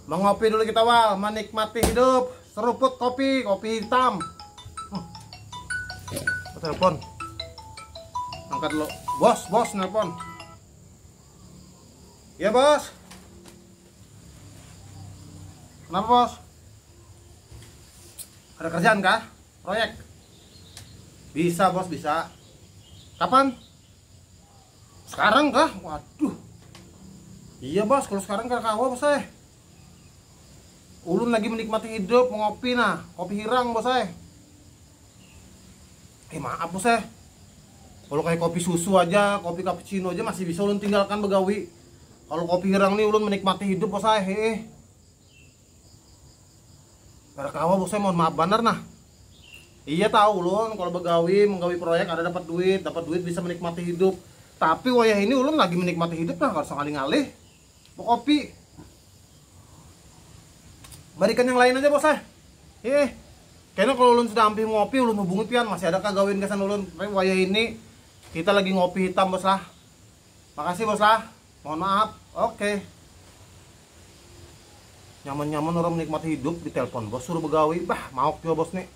Mengopi dulu kita Wal, menikmati hidup. Seruput kopi, kopi hitam. Telepon. Angkat dulu. Bos nelpon. Ya bos. Kenapa bos? Ada kerjaan kah? Proyek? Bisa bos, bisa. Kapan? Sekarang kah? Waduh. Iya bos, kalau sekarang kah kawa bos saya. Ulun lagi menikmati hidup, ngopi nah, kopi hirang bos saya. Maaf bos saya. Kalau kayak kopi susu aja, kopi cappuccino aja masih bisa ulun tinggalkan begawi. Kalau kopi hirang nih ulun menikmati hidup bos saya. Gara kawa bos saya, mohon maaf benar nah. Iya tahu ulun kalau begawi, menggawi proyek ada dapat duit bisa menikmati hidup. Tapi wayah ini ulun lagi menikmati hidup nah, kalau ngalih-ngalih. Mau kopi. Barikan yang lain aja bos saya. Kayaknya kalau ulun sudah hampir ngopi, ulun hubungi pian masih ada kagawin kesan ulun. Tapi wayah ini kita lagi ngopi hitam bos lah. Makasih bos lah. Mohon maaf. Oke. Nyaman-nyaman orang menikmati hidup di telepon bos suruh begawi. Bah, maok juga bos nih.